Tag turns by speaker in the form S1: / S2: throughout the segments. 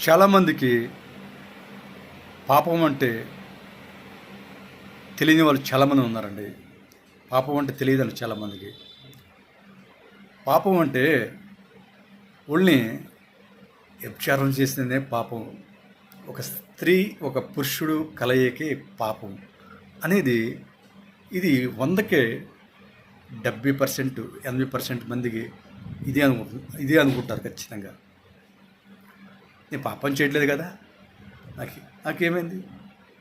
S1: చాలామందికి పాపం అంటే తెలియని వాళ్ళు చాలామంది ఉన్నారండి. పాపం అంటే తెలియదండి చాలామందికి. పాపం అంటే ఒళ్ళని వ్యభిచారం చేసినదే పాపం. ఒక స్త్రీ ఒక పురుషుడు కలయికే పాపం అనేది ఇది 100కే 70%, 80% మందికి ఇదే అనుకుంటారు ఖచ్చితంగా. నేను పాపం చేయట్లేదు కదా, నాకేమైంది,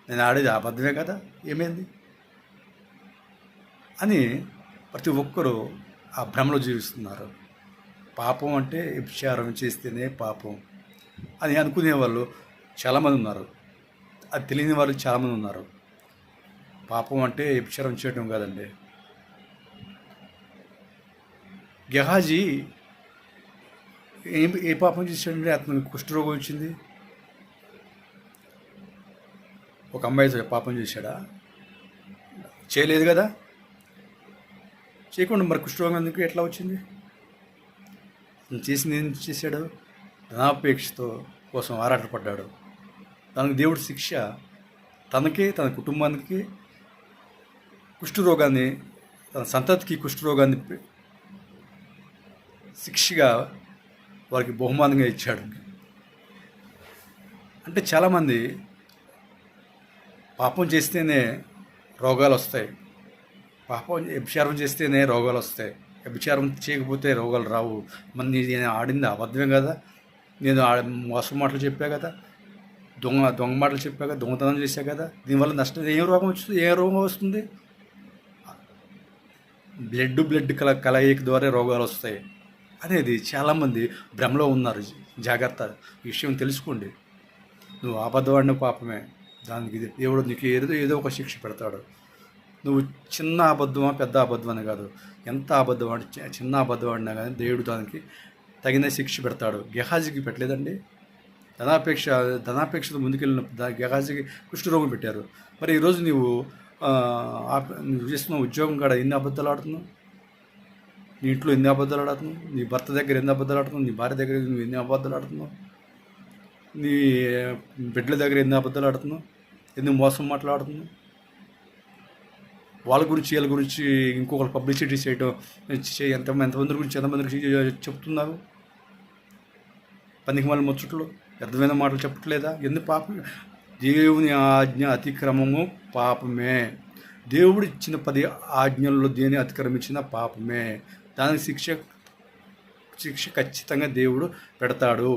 S1: నేను ఆడేది అబద్ధమే కదా, ఏమైంది అని ప్రతి ఒక్కరూ ఆ భ్రమలో జీవిస్తున్నారు. పాపం అంటే వ్యభిచారం చేస్తేనే పాపం అని అనుకునే వాళ్ళు చాలామంది ఉన్నారు. అది తెలియని వాళ్ళు చాలామంది ఉన్నారు. పాపం అంటే వ్యభిచారం చేయడం కాదండి. గెహాజీ ఏ పాపం చేశాడంటే అతనికి కుష్ఠరోగం వచ్చింది. ఒక అమ్మాయితో పాపం చేశాడా? చేయలేదు కదా. చేయకుండా మరి కుష్ఠరోగం ఎందుకు ఎట్లా వచ్చింది? చేసింది ఏం చేశాడు? ధనాపేక్షతో కోసం ఆరాటపడ్డాడు. తనకు దేవుడి శిక్ష, తనకి తన కుటుంబానికి కుష్ఠరోగాన్ని, తన సంతతికి కుష్ఠరోగాన్ని శిక్షగా వారికి బహుమానంగా ఇచ్చాడు. అంటే చాలామంది పాపం చేస్తేనే రోగాలు వస్తాయి, వ్యభిచారం చేస్తేనే రోగాలు వస్తాయి, వ్యభిచారం చేయకపోతే రోగాలు రావు. మరి నేను ఆడింది అబద్ధమే కదా, నేను మోసం మాటలు చెప్పా కదా, దొంగ మాటలు చెప్పా కదా, దొంగతనం చేశా కదా, దీనివల్ల నష్టం ఏం రోగం వస్తుంది? ఏ రోగం వస్తుంది? బ్లడ్ కలయిక ద్వారా రోగాలు వస్తాయి అనేది చాలామంది భ్రమలో ఉన్నారు. జాగ్రత్త, ఈ విషయం తెలుసుకోండి. నువ్వు అబద్ధవాడిన పాపమే, దానికి దేవుడు నీకు ఏదో ఒక శిక్ష పెడతాడు. నువ్వు చిన్న అబద్ధమా పెద్ద అబద్ధం అని కాదు, ఎంత అబద్ధం అంటే చిన్న అబద్ధం ఆడినా కానీ దేవుడు దానికి తగిన శిక్ష పెడతాడు. గెహాజీకి పెట్టలేదండి. ధనాపేక్షతో ముందుకెళ్ళిన గెహాజీకి కుష్ఠరోగం పెట్టారు. మరి ఈరోజు నువ్వు చేస్తున్న ఉద్యోగం కాడ ఎన్ని అబద్ధాలు ఆడుతున్నావు? నీ ఇంట్లో ఎన్ని అబద్ధాలు ఆడుతున్నావు? నీ భర్త దగ్గర ఎన్ని అబద్ధాలు ఆడుతున్నావు? నీ భార్య దగ్గర నువ్వు ఎన్ని అబద్ధాలు ఆడుతున్నావు? నీ బిడ్డల దగ్గర ఎన్ని అబద్ధాలు ఆడుతున్నావు? ఎందుకు మోసం మాట్లాడుతున్నావు? వాళ్ళ గురించి వీళ్ళ గురించి ఇంకొకరు పబ్లిసిటీ చేయడం, ఎంతమంది గురించి ఎంతమందికి చెప్తున్నారు? పనికి మళ్ళీ ముచ్చట్లు వ్యర్థమైన మాటలు చెప్పట్లేదా? ఎందుకు పాపం? దేవుని ఆజ్ఞ అతిక్రమము పాపమే. దేవుడు ఇచ్చిన 10 ఆజ్ఞల్లో దేని అతిక్రమించిన పాపమే. దానికి శిక్ష ఖచ్చితంగా దేవుడు పెడతాడు.